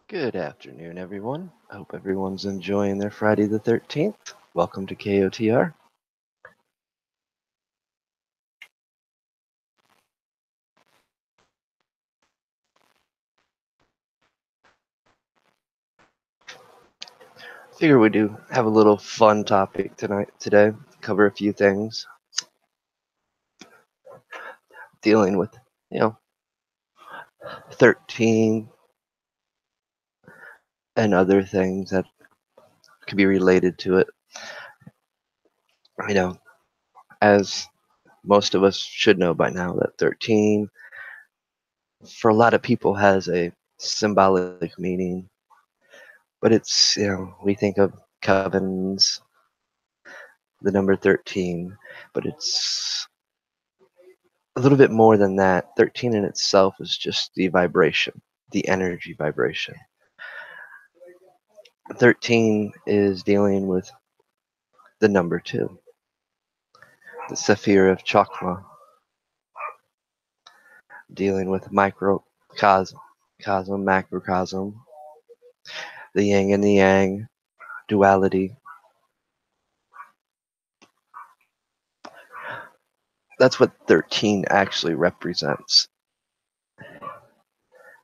Good afternoon, everyone. I hope everyone's enjoying their Friday the 13th. Welcome to KOTR. Figure we do have a little fun topic today. Cover a few things dealing with, you know, 13 and other things that could be related to it. You know, as most of us should know by now, that 13 for a lot of people has a symbolic meaning, but we think of Coven's, the number 13, but it's a little bit more than that. 13 in itself is just the vibration, the energy vibration. 13 is dealing with the number 2, the Sephir of Chakma, dealing with microcosm, macrocosm, the yin and the yang, duality. That's what 13 actually represents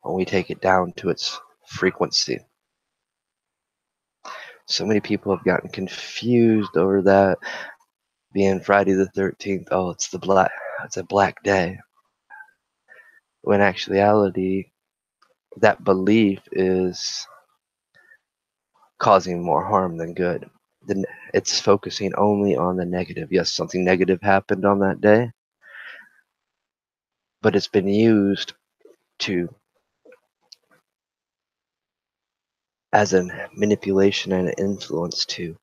when we take it down to its frequency. So many people have gotten confused over that being Friday the 13th. Oh, it's a black day. When actuality, that belief is causing more harm than good. It's focusing only on the negative. Yes, something negative happened on that day, but it's been used to as a manipulation and an influence to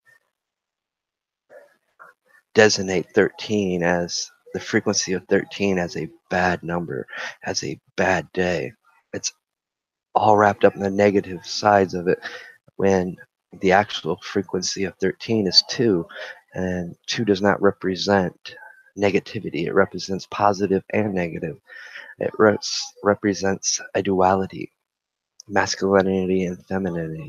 designate 13 as the frequency of 13 as a bad number, as a bad day. It's all wrapped up in the negative sides of it, when the actual frequency of 13 is 2, and 2 does not represent negativity. It represents positive and negative. It represents a duality, masculinity and femininity.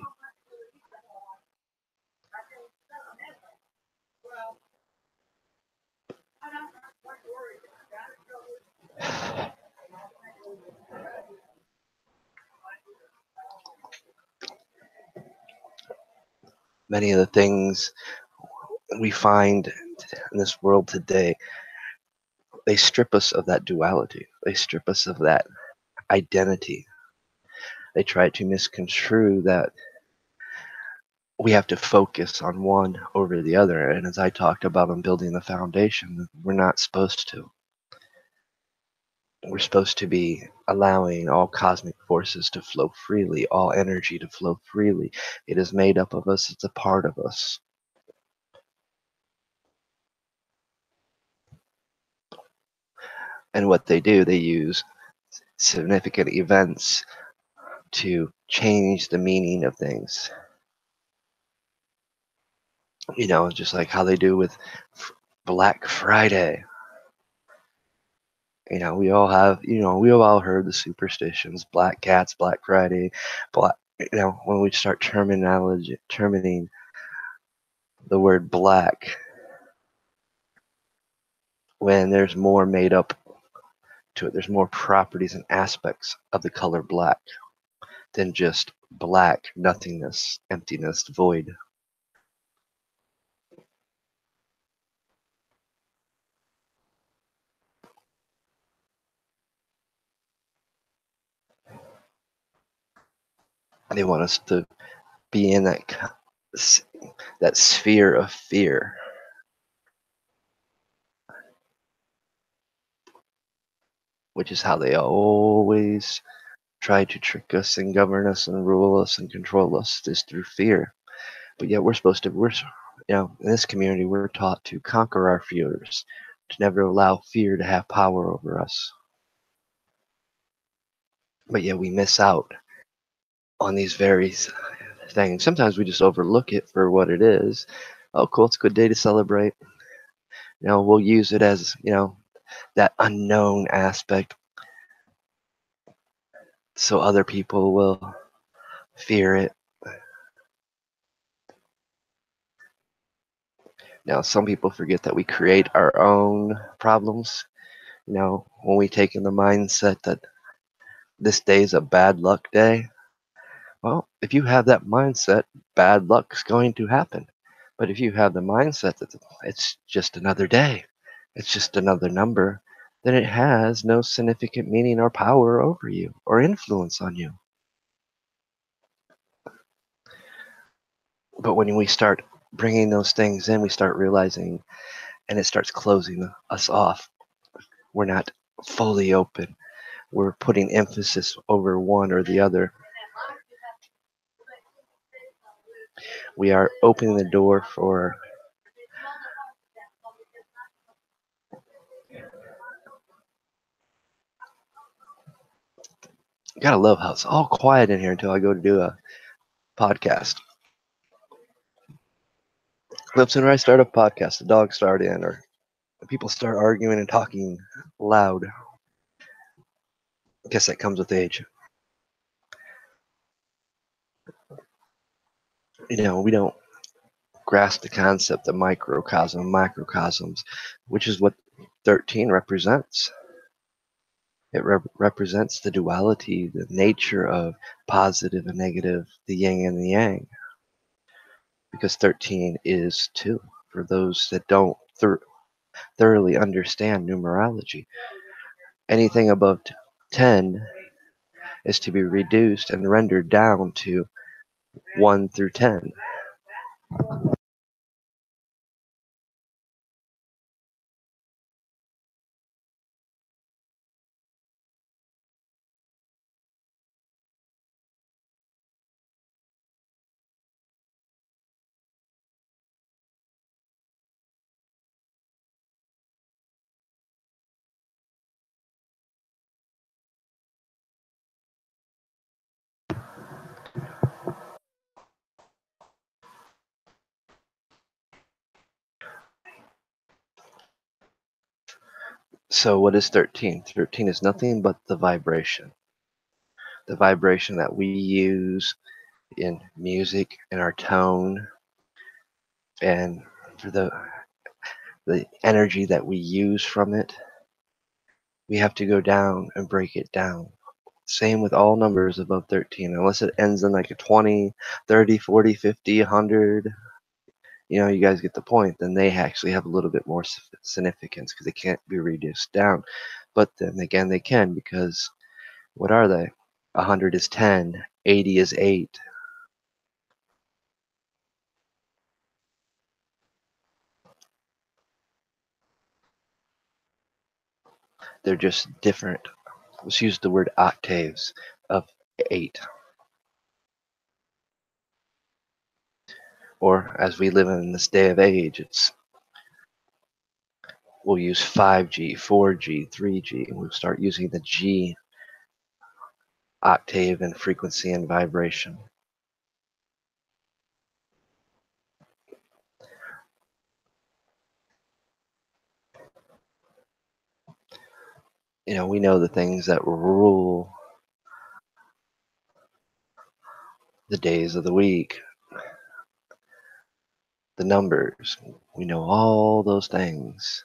Many of the things we find in this world today, they strip us of that duality. They strip us of that identity. They try to misconstrue that we have to focus on one over the other. And as I talked about on building the foundation, we're not supposed to. We're supposed to be allowing all cosmic forces to flow freely, all energy to flow freely. It is made up of us, it's a part of us. And what they do, they use significant events to change the meaning of things. Just like how they do with Black Friday. We've all heard the superstitions, black cats, Black Friday, black, when we start terminating the word black, when there's more made up to it, there's more properties and aspects of the color black than just black, nothingness, emptiness, void. They want us to be in that sphere of fear. Which is how they always try to trick us and govern us and rule us and control us, is through fear. But yet in this community, we're taught to conquer our fears, to never allow fear to have power over us. But yet we miss out on these very things. Sometimes we just overlook it for what it is. Oh, cool, it's a good day to celebrate. We'll use it as, that unknown aspect so other people will fear it. Now, some people forget that we create our own problems. When we take in the mindset that this day is a bad luck day, well, if you have that mindset, bad luck's going to happen. But if you have the mindset that it's just another day, it's just another number, then it has no significant meaning or power over you or influence on you. But when we start bringing those things in, we start realizing, and it starts closing us off. We're not fully open. We're putting emphasis over one or the other. We are opening the door for gotta love how it's all quiet in here until I go to do a podcast. Clips when I start a podcast, the dogs start in, or people start arguing and talking loud. I guess that comes with age. We don't grasp the concept of microcosm, microcosms, which is what 13 represents. It represents the duality, the nature of positive and negative, the yin and the yang. Because 13 is 2 for those that don't thoroughly understand numerology. Anything above 10 is to be reduced and rendered down to 1 through 10. So what is 13? 13 is nothing but the vibration. The vibration that we use in music, in our tone, and for the energy that we use from it. We have to go down and break it down. Same with all numbers above 13, unless it ends in like a 20, 30, 40, 50, 100. You guys get the point. Then they actually have a little bit more significance because they can't be reduced down. But then again, they can, because what are they? 100 is 10, 80 is 8. They're just different. Let's use the word octaves of 8. Or as we live in this day of age, we'll use 5G, 4G, 3G, and we'll start using the G octave and frequency and vibration. We know the things that rule the days of the week, the numbers. We know all those things.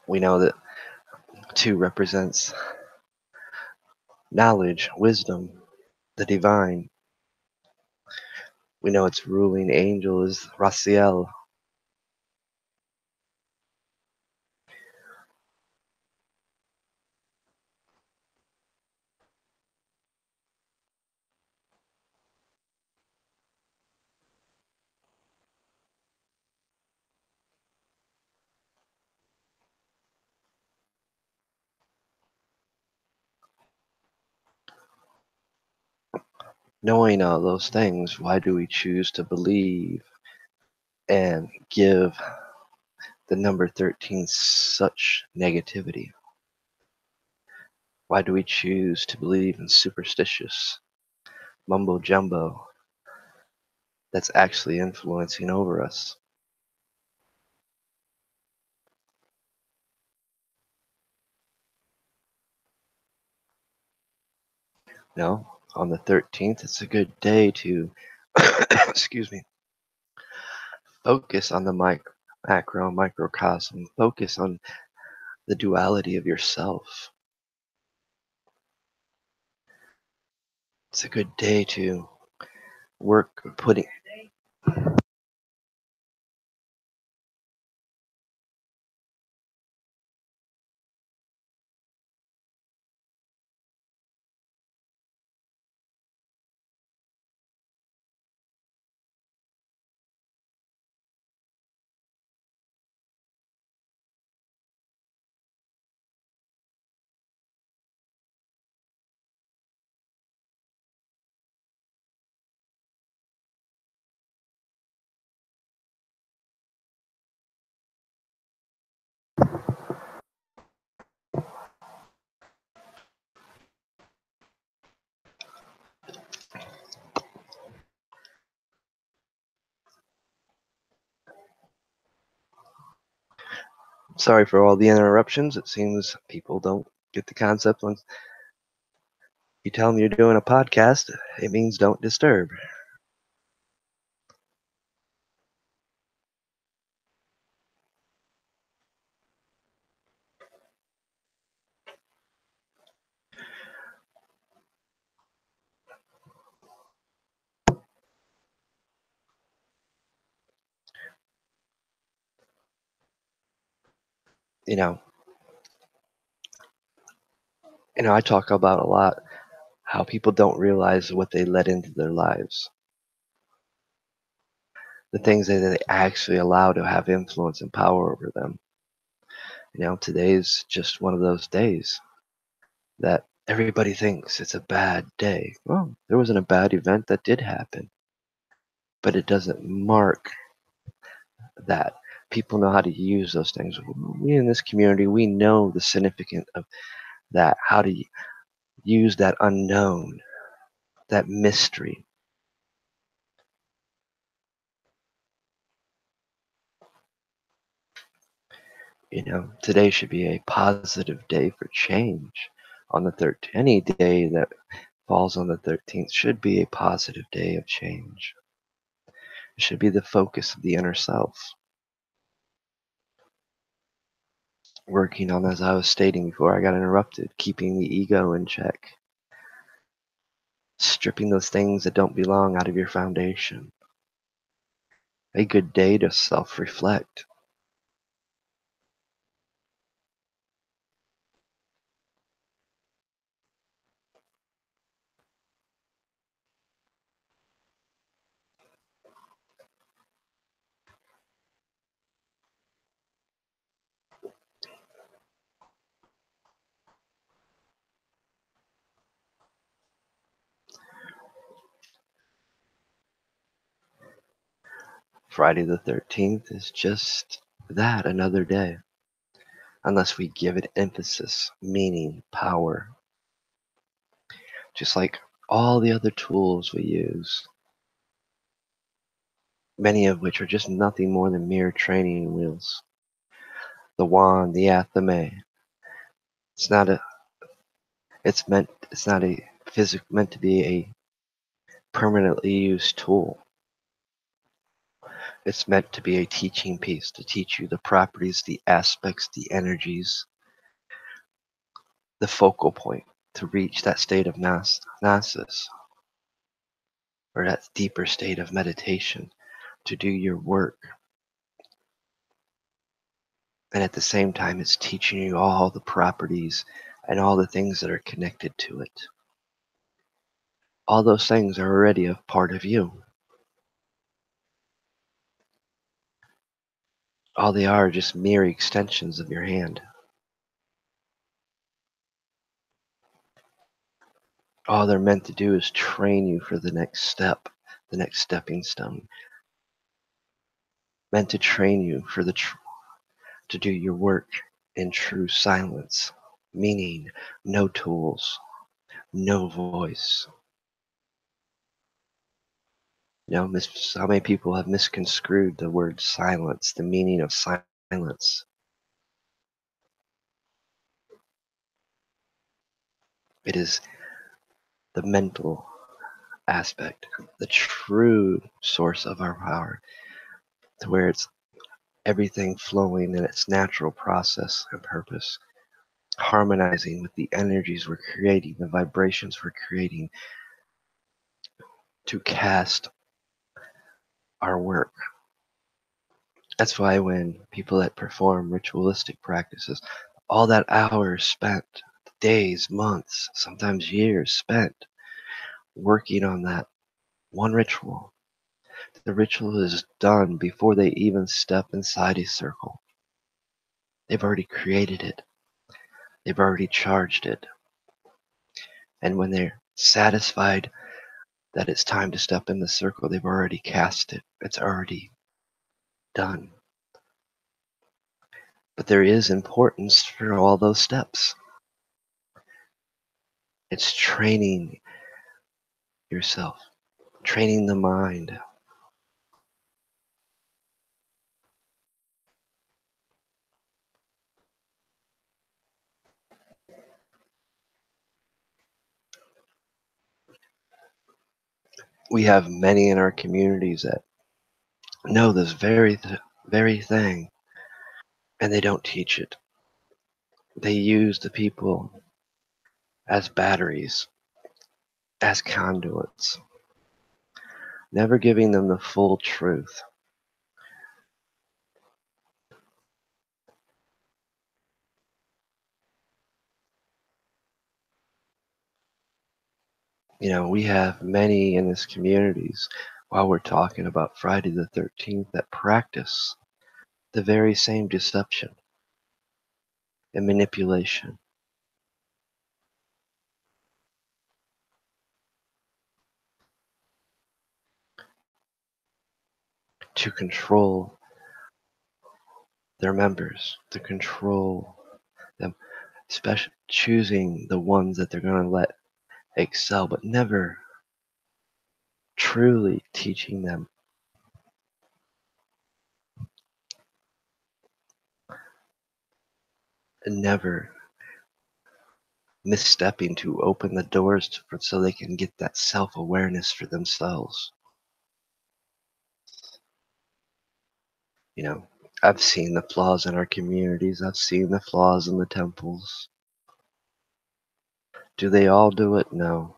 We know that 2 represents knowledge, wisdom, the divine. We know its ruling angel is Raziel. Knowing all those things, why do we choose to believe and give the number 13 such negativity? Why do we choose to believe in superstitious mumbo jumbo? that's actually influencing over us. No, on the 13th, it's a good day to, excuse me, focus on the macro, microcosm, focus on the duality of yourself. It's a good day to work putting, sorry for all the interruptions. It seems people don't get the concept when you tell them you're doing a podcast, it means don't disturb. You know, I talk about a lot how people don't realize what they let into their lives, the things that they actually allow to have influence and power over them. Today's just one of those days that everybody thinks it's a bad day. Well, there wasn't a bad event that did happen, but it doesn't mark that. People know how to use those things. We in this community, we know the significance of that, how to use that unknown, that mystery. Today should be a positive day for change. On the 13th, any day that falls on the 13th should be a positive day of change. It should be the focus of the inner self. Working on, as I was stating before I got interrupted, keeping the ego in check. Stripping those things that don't belong out of your foundation. A good day to self-reflect. Friday the 13th is just that, another day. Unless we give it emphasis, meaning, power. Just like all the other tools we use, many of which are just nothing more than mere training wheels. The wand, the athame. It's not a it's not a meant to be a permanently used tool. It's meant to be a teaching piece to teach you the properties, the aspects, the energies, the focal point to reach that state of gnosis, or that deeper state of meditation, to do your work. And at the same time, it's teaching you all the properties and all the things that are connected to it. All those things are already a part of you. All they are just mere extensions of your hand. All they're meant to do is train you for the next step, the next stepping stone. Meant to train you for to do your work in true silence, meaning no tools, no voice. So many people have misconstrued the word silence, the meaning of silence. It is the mental aspect, the true source of our power, to where it's everything flowing in its natural process and purpose, harmonizing with the energies we're creating, the vibrations we're creating to cast our work. That's why when people that perform ritualistic practices, all that hours spent, days, months, sometimes years spent working on that one ritual. The ritual is done before they even step inside a circle. They've already created it. They've already charged it. And when they're satisfied that it's time to step in the circle, they've already cast it. It's already done. But there is importance for all those steps. It's training yourself, training the mind. We have many in our communities that know this very thing, and they don't teach it. They use the people as batteries, as conduits, never giving them the full truth. We have many in this communities, while we're talking about Friday the 13th, that practice the very same deception and manipulation to control their members, to control them, especially choosing the ones that they're going to let excel, but never truly teaching them, and never misstepping to open the doors so they can get that self-awareness for themselves. You know, I've seen the flaws in our communities. I've seen the flaws in the temples. Do they all do it? No.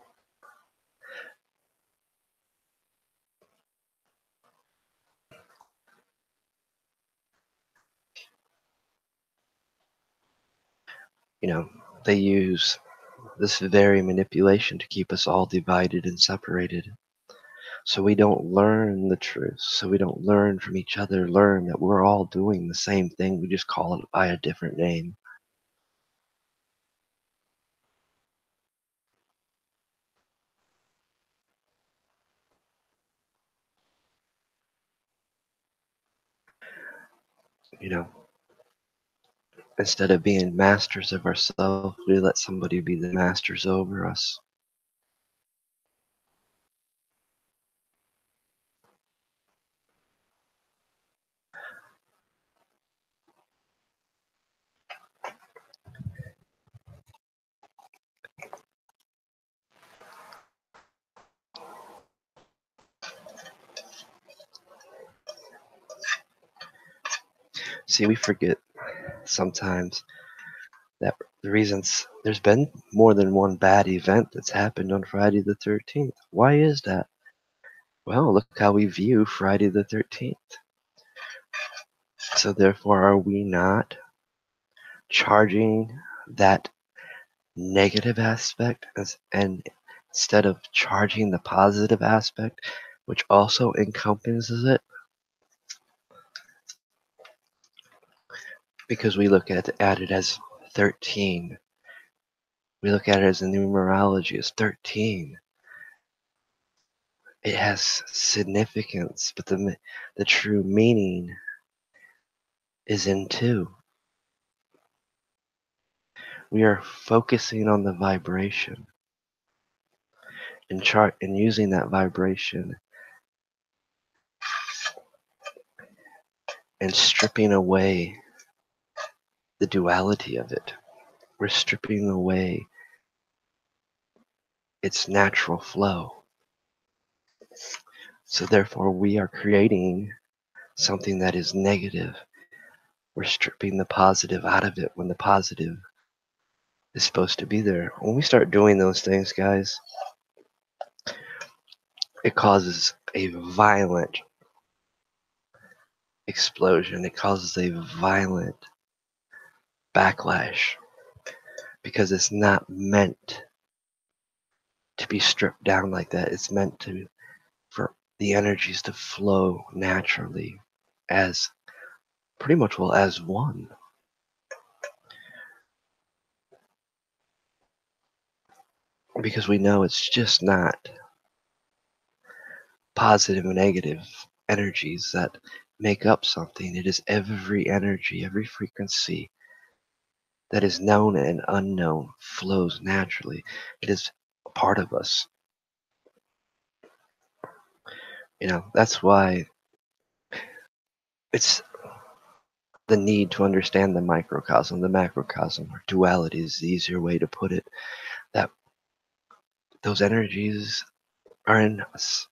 You know, they use this very manipulation to keep us all divided and separated. So we don't learn the truth. So we don't learn from each other, learn that we're all doing the same thing. We just call it by a different name. You know, instead of being masters of ourselves, we let somebody be the masters over us. See, we forget sometimes that the reasons there's been more than one bad event that's happened on Friday the 13th. Why is that? Well, look how we view Friday the 13th. So therefore, are we not charging that negative aspect and instead of charging the positive aspect, which also encompasses it? Because we look at it as 13. We look at it as a numerology as 13. It has significance, but the true meaning is in 2. We are focusing on the vibration and using that vibration and stripping away the duality of it. We're stripping away its natural flow. So therefore we are creating something that is negative. We're stripping the positive out of it when the positive is supposed to be there. When we start doing those things, guys, it causes a violent explosion. It causes a violent backlash because it's not meant to be stripped down like that. It's meant to for the energies to flow naturally as pretty much well as one. Because we know it's just not positive and negative energies that make up something. It is every energy, every frequency that is known and unknown flows naturally. It is a part of us. That's why it's the need to understand the microcosm, the macrocosm, or duality is the easier way to put it. That those energies are in us.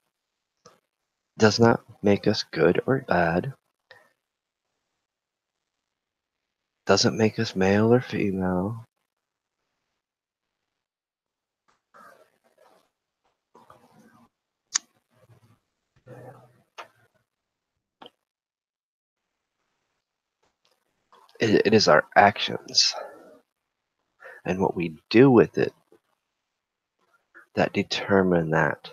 Does not make us good or bad. Doesn't make us male or female. It is our actions and what we do with it that determine that.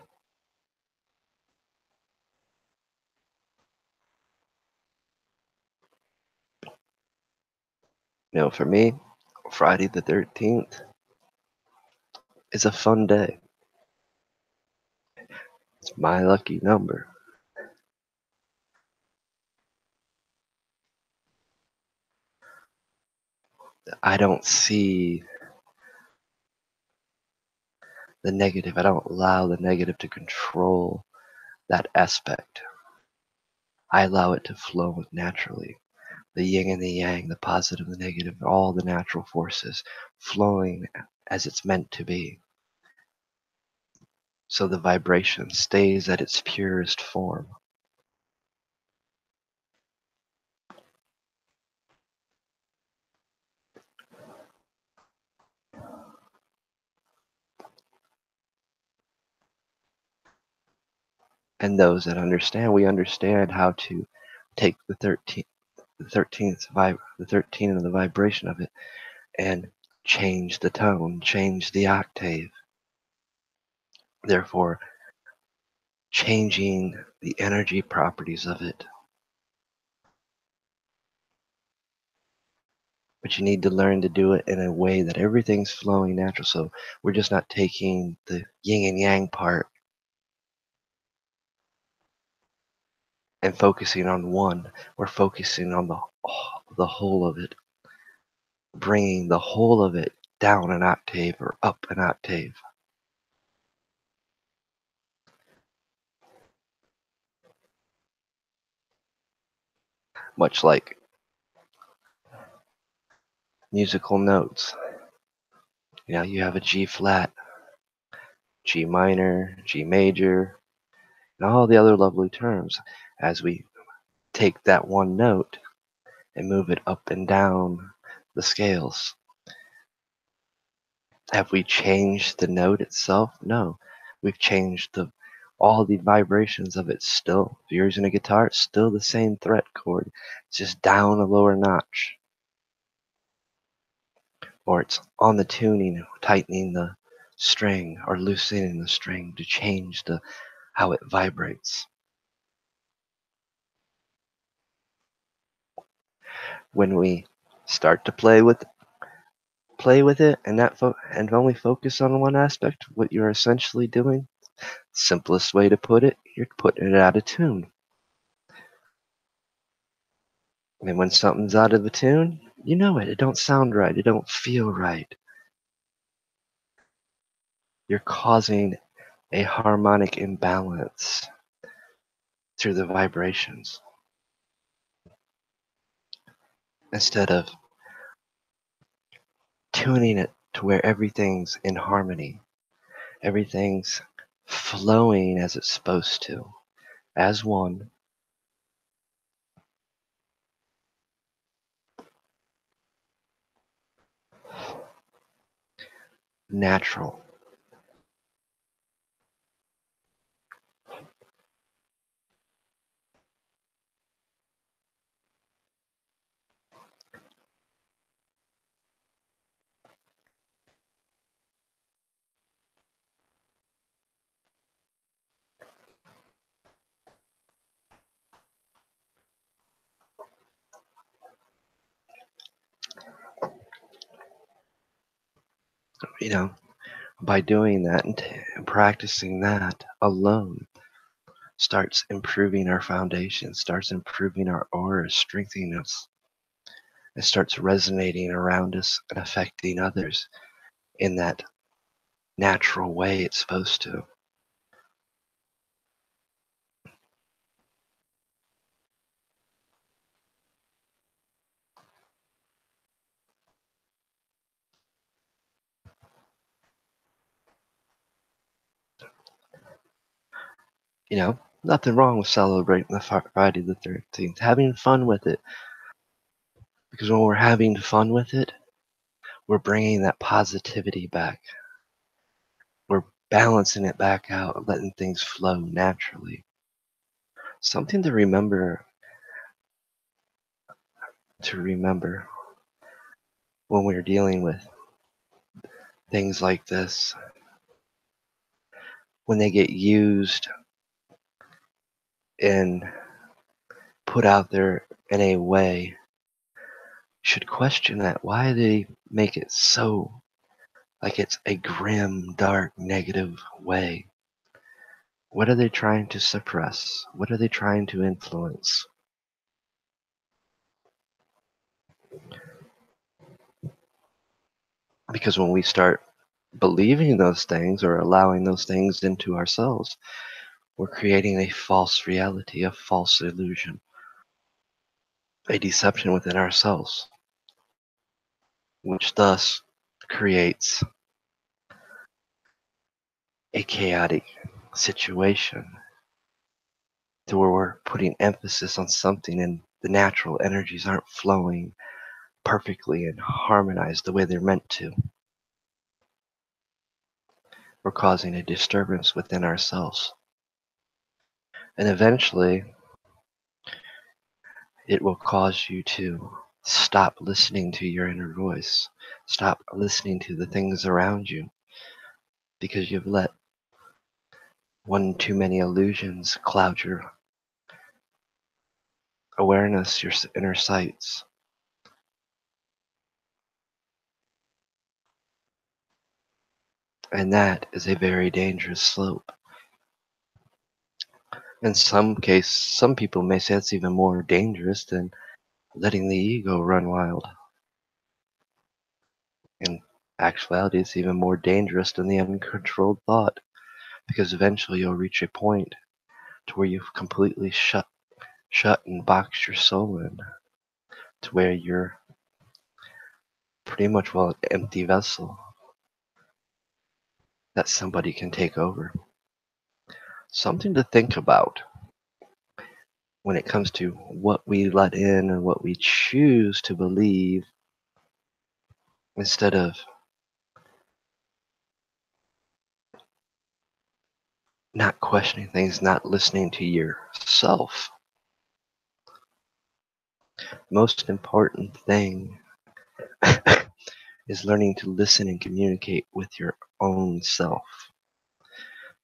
For me, Friday the 13th is a fun day. It's my lucky number. I don't see the negative. I don't allow the negative to control that aspect. I allow it to flow naturally. The yin and the yang, the positive and the negative, all the natural forces flowing as it's meant to be. So the vibration stays at its purest form. And those that understand, we understand how to take the 13th the 13 and the vibration of it and change the tone, change the octave. Therefore, changing the energy properties of it. But you need to learn to do it in a way that everything's flowing natural. So we're just not taking the yin and yang part and focusing on one. We're focusing on the whole of it, bringing the whole of it down an octave or up an octave. Much like musical notes. You have a G flat, G minor, G major, and all the other lovely terms. As we take that one note and move it up and down the scales. Have we changed the note itself? No. We've changed all the vibrations of it still. If you're using a guitar, it's still the same fret chord. It's just down a lower notch. Or it's on the tuning, tightening the string or loosening the string to change how it vibrates. When we start to play with it and only focus on one aspect, what you're essentially doing, simplest way to put it, you're putting it out of tune. And when something's out of a tune, you know it. It don't sound right. It don't feel right. You're causing a harmonic imbalance through the vibrations. instead of tuning it to where everything's in harmony, everything's flowing as it's supposed to, as one, natural. You know, by doing that and practicing that alone starts improving our foundation, starts improving our aura, strengthening us. It starts resonating around us and affecting others in that natural way it's supposed to. Nothing wrong with celebrating the Friday the 13th, having fun with it. Because when we're having fun with it, we're bringing that positivity back. We're balancing it back out, letting things flow naturally. Something to remember when we're dealing with things like this, when they get used and put out there in a way, you should question that. Why do they make it so like it's a grim, dark, negative way? What are they trying to suppress? What are they trying to influence? Because when we start believing those things or allowing those things into ourselves, we're creating a false reality, a false illusion, a deception within ourselves, which thus creates a chaotic situation to where we're putting emphasis on something and the natural energies aren't flowing perfectly and harmonized the way they're meant to. We're causing a disturbance within ourselves. And eventually, it will cause you to stop listening to your inner voice, stop listening to the things around you, because you've let one too many illusions cloud your awareness, your inner sights. And that is a very dangerous slope. In some case, some people may say it's even more dangerous than letting the ego run wild. In actuality, it's even more dangerous than the uncontrolled thought, because eventually you'll reach a point to where you've completely shut and boxed your soul in, to where you're pretty much, well, an empty vessel that somebody can take over. Something to think about when it comes to what we let in and what we choose to believe, instead of not questioning things, not listening to yourself. Most important thing is learning to listen and communicate with your own self.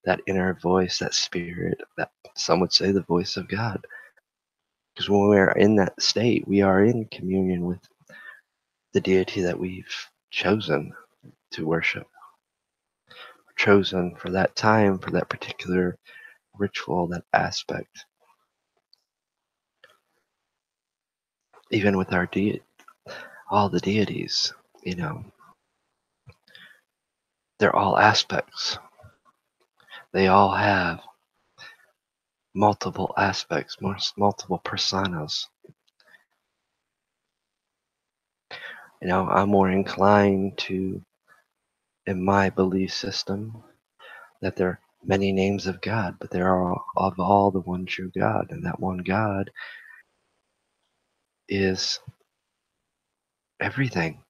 That inner voice, that spirit, that some would say the voice of God. Because when we're in that state, we are in communion with the deity that we've chosen to worship, chosen for that time, for that particular ritual, that aspect. Even with our all the deities, they're all aspects. They all have multiple aspects, multiple personas. I'm more inclined to, in my belief system, that there are many names of God, but there are of all the one true God, and that one God is everything.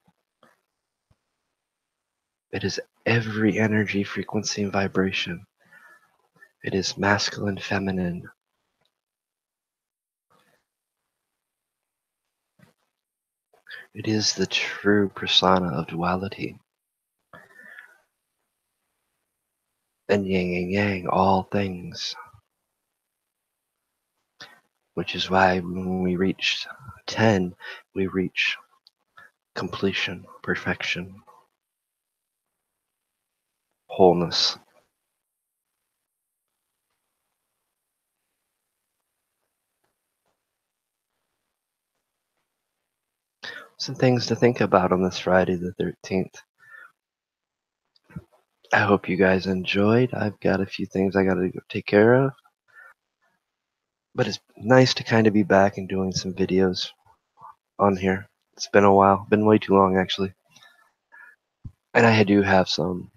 It is every energy, frequency, and vibration. It is masculine, feminine. It is the true persona of duality. And yin and yang, all things. Which is why when we reach 10, we reach completion, perfection, wholeness. Some things to think about on this Friday the 13th. I hope you guys enjoyed. I've got a few things I gotta go take care of. But it's nice to kind of be back and doing some videos on here. It's been a while. Been way too long, actually. And I do have some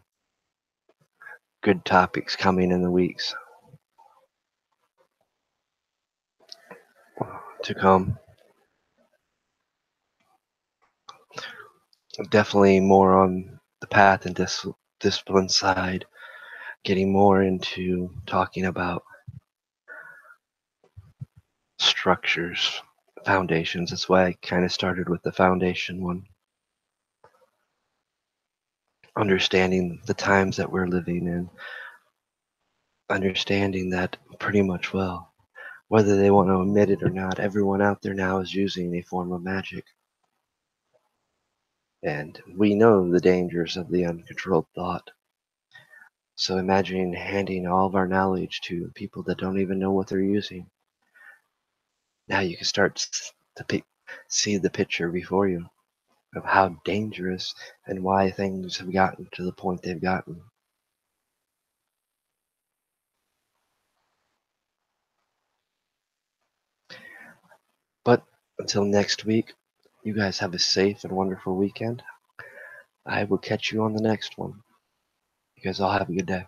good topics coming in the weeks to come. Definitely more on the path and discipline side. Getting more into talking about structures, foundations. That's why I kind of started with the foundation one. Understanding the times that we're living in. Understanding that pretty much well, whether they want to admit it or not, everyone out there now is using a form of magic. And we know the dangers of the uncontrolled thought. So imagine handing all of our knowledge to people that don't even know what they're using. Now you can start to see the picture before you of how dangerous and why things have gotten to the point they've gotten. But until next week, you guys have a safe and wonderful weekend. I will catch you on the next one. You guys all have a good day.